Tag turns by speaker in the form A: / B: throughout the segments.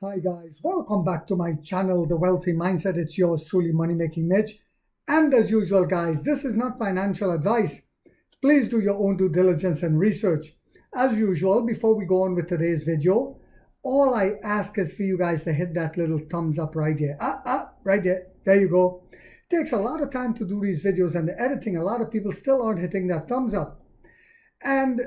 A: Hi guys, welcome back to my channel, The Wealthy Mindset. It's yours truly, Money Making Mitch. And as usual guys, this is not financial advice. Please do your own due diligence and research. As usual, before we go on with today's video, all I ask is for you guys to hit that little thumbs up right here. Right there. There you go. It takes a lot of time to do these videos and the editing. A lot of people still aren't hitting that thumbs up. And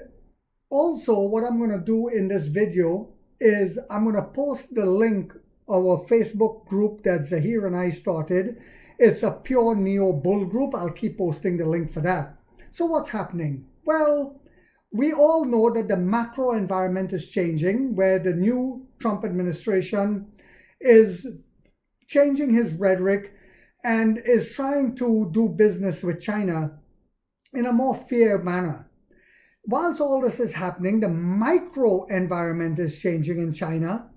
A: also what I'm going to do in this video is I'm going to post the link of our Facebook group that Zahir and I started. It's a pure Neo Bull group. I'll keep posting the link for that. So what's happening? Well, we all know that the macro environment is changing, where the new Trump administration is changing his rhetoric and is trying to do business with China in a more fair manner. Whilst all this is happening, the micro environment is changing in China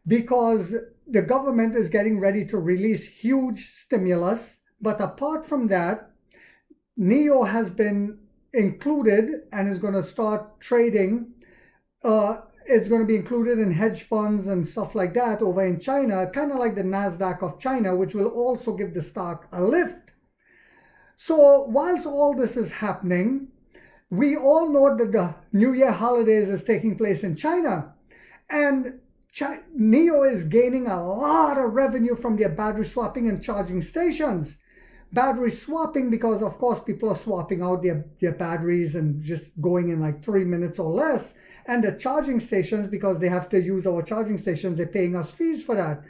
A: because the government is getting ready to release huge stimulus. But apart from that, NEO has been included and is going to start trading. It's going to be included in hedge funds and stuff like that over in China, kind of like the NASDAQ of China, which will also give the stock a lift. So whilst all this is happening, we all know that the New Year holidays is taking place in China, and NEO is gaining a lot of revenue from their battery swapping and charging stations. Battery swapping because, of course, people are swapping out their batteries and just going in like 3 minutes or less. And the charging stations, because they have to use our charging stations, they're paying us fees for that.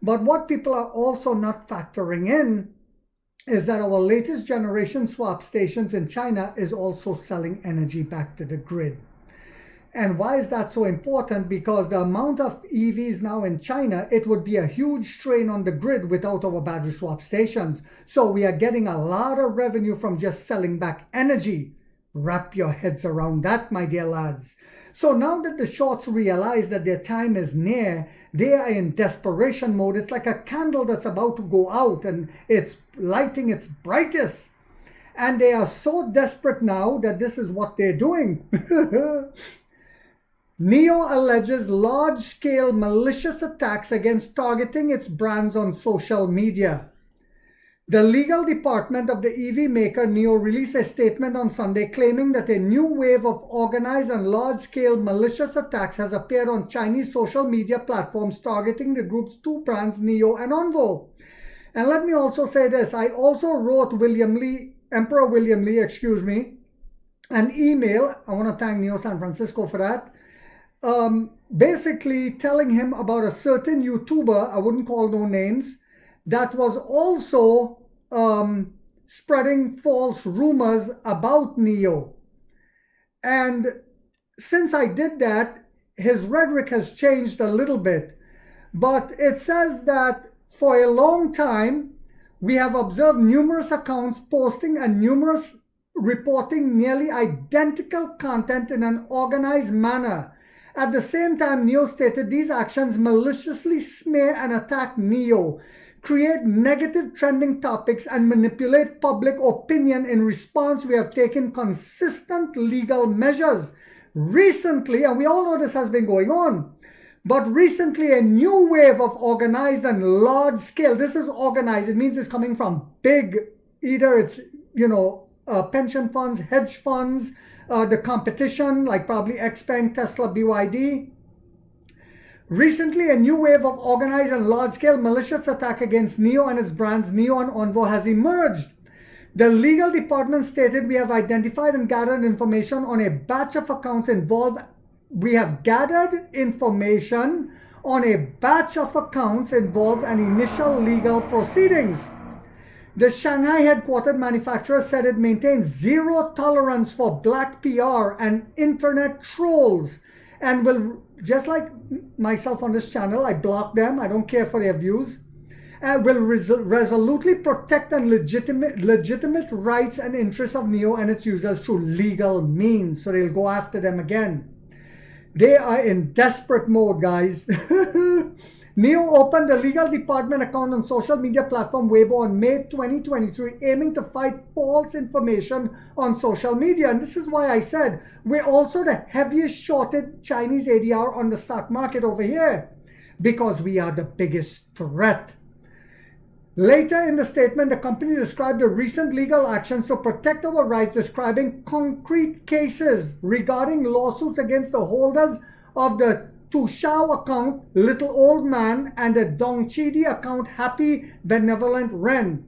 A: But what people are also not factoring in is that our latest generation swap stations in China is also selling energy back to the grid. And why is that so important? Because the amount of EVs now in China, it would be a huge strain on the grid without our battery swap stations. So we are getting a lot of revenue from just selling back energy. Wrap your heads around that, my dear lads. So now that the shorts realize that their time is near, they are in desperation mode. It's like a candle that's about to go out and it's lighting its brightest. And they are so desperate now that this is what they're doing. NEO alleges large-scale malicious attacks against targeting its brands on social media. The legal department of the EV maker NEO released a statement on Sunday claiming that a new wave of organized and large-scale malicious attacks has appeared on Chinese social media platforms targeting the group's two brands, NEO and Onvo. And let me also say this, I also wrote Emperor William Lee, an email. I want to thank NEO San Francisco for that. Basically telling him about a certain YouTuber, I wouldn't call no names, that was also spreading false rumors about NEO. And since I did that, his rhetoric has changed a little bit. But it says that for a long time, we have observed numerous accounts posting and numerous reporting nearly identical content in an organized manner. At the same time, NEO stated these actions maliciously smear and attack NEO, create negative trending topics, and manipulate public opinion. In response, we have taken consistent legal measures. Recently, and we all know this has been going on, but recently a new wave of organized and large scale, this is organized, it means it's coming from big, either it's, pension funds, hedge funds, the competition, like probably XPeng, Tesla, BYD. Recently, a new wave of organized and large-scale malicious attack against NEO and its brands, NEO and Onvo, has emerged. The legal department stated we have identified and gathered information on a batch of accounts involved. We have gathered information on a batch of accounts involved in initial legal proceedings. The Shanghai headquartered manufacturer said it maintains zero tolerance for black PR and internet trolls and will, just like myself on this channel, I block them, I don't care for their views, and will resolutely protect and legitimate rights and interests of NEO and its users through legal means. So they'll go after them again. They are in desperate mode, guys. NEO opened a legal department account on social media platform Weibo in May 2023, aiming to fight false information on social media. And this is why I said we're also the heaviest shorted Chinese ADR on the stock market over here. because we are the biggest threat. Later in the statement, the company described the recent legal actions to protect our rights, describing concrete cases regarding lawsuits against the holders of the Tushao account, Little Old Man, and the Dongchidi account, Happy Benevolent Ren,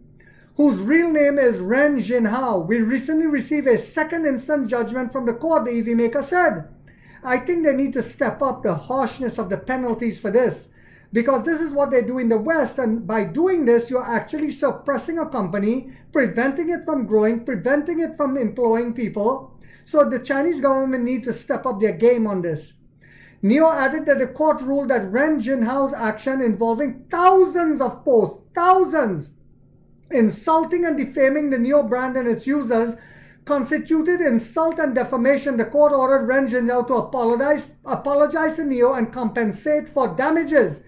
A: whose real name is Ren Jinhao. We recently received a second instance judgment from the court, the EV maker said. I think they need to step up the harshness of the penalties for this, because this is what they do in the West, and by doing this, you're actually suppressing a company, preventing it from growing, preventing it from employing people. So the Chinese government need to step up their game on this. NIO added that the court ruled that Ren Jinhao's action involving thousands of posts, thousands, insulting and defaming the NIO brand and its users, constituted insult and defamation. The court ordered Ren Jinhao to apologize to NIO and compensate for damages.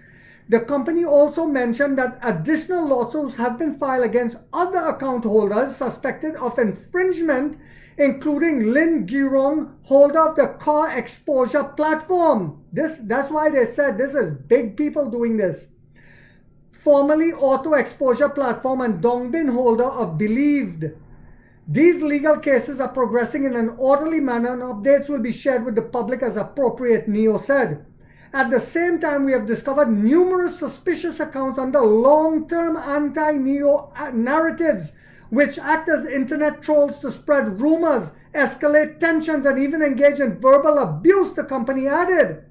A: The company also mentioned that additional lawsuits have been filed against other account holders suspected of infringement, including Lin Girong, holder of the car exposure platform. That's why they said this is big people doing this. Formerly Auto Exposure Platform, and Dongbin, holder of Believed. These legal cases are progressing in an orderly manner, and updates will be shared with the public as appropriate, NIO said. At the same time, we have discovered numerous suspicious accounts under long-term anti-NIO narratives, which act as internet trolls to spread rumors, escalate tensions, and even engage in verbal abuse, the company added.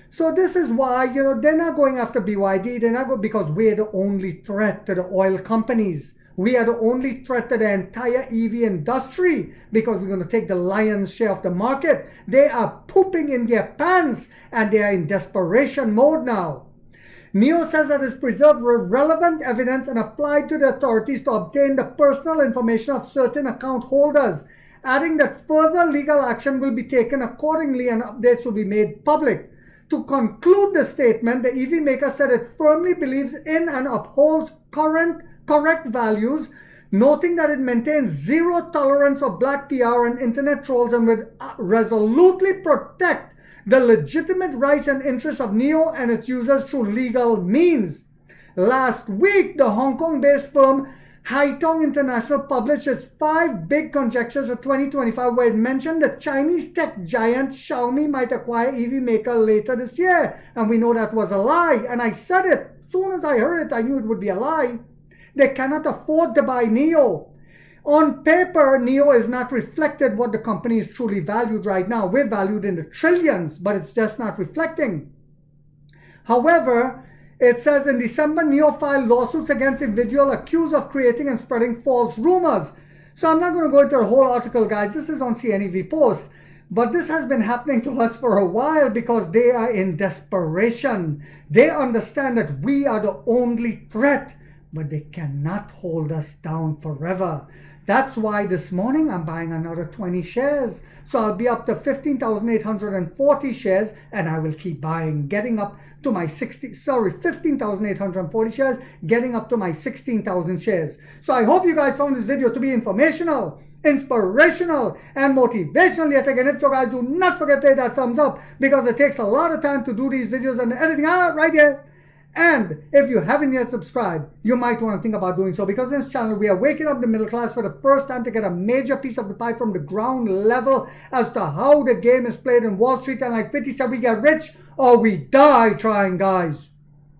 A: So this is why, they're not going after BYD. They're not going because we're the only threat to the oil companies. We are the only threat to the entire EV industry because we're going to take the lion's share of the market. They are pooping in their pants and they are in desperation mode now. NIO says that it's preserved relevant evidence and applied to the authorities to obtain the personal information of certain account holders, adding that further legal action will be taken accordingly and updates will be made public. To conclude the statement, the EV maker said it firmly believes in and upholds correct values, noting that it maintains zero tolerance for black PR and internet trolls and would resolutely protect the legitimate rights and interests of NIO and its users through legal means. Last week, the Hong Kong-based firm Haitong International published its 5 big conjectures for 2025, where it mentioned the Chinese tech giant Xiaomi might acquire EV maker later this year. And we know that was a lie. And I said it. As soon as I heard it, I knew it would be a lie. They cannot afford to buy NIO. On paper, NIO is not reflected what the company is truly valued right now. We're valued in the trillions, but it's just not reflecting. However, it says in December, NIO filed lawsuits against individuals accused of creating and spreading false rumors. So I'm not going to go into the whole article, guys. This is on CNEV Post. But this has been happening to us for a while because they are in desperation. They understand that we are the only threat, but they cannot hold us down forever. That's why this morning I'm buying another 20 shares. So I'll be up to 15,840 shares and I will keep buying, getting up to my 15,840 shares, getting up to my 16,000 shares. So I hope you guys found this video to be informational, inspirational, and motivational yet again. If so, guys, do not forget to hit that thumbs up because it takes a lot of time to do these videos and editing right here. And if you haven't yet subscribed, you might want to think about doing so because in this channel, we are waking up the middle class for the first time to get a major piece of the pie from the ground level as to how the game is played in Wall Street. And like 50 said, we get rich or we die trying, guys.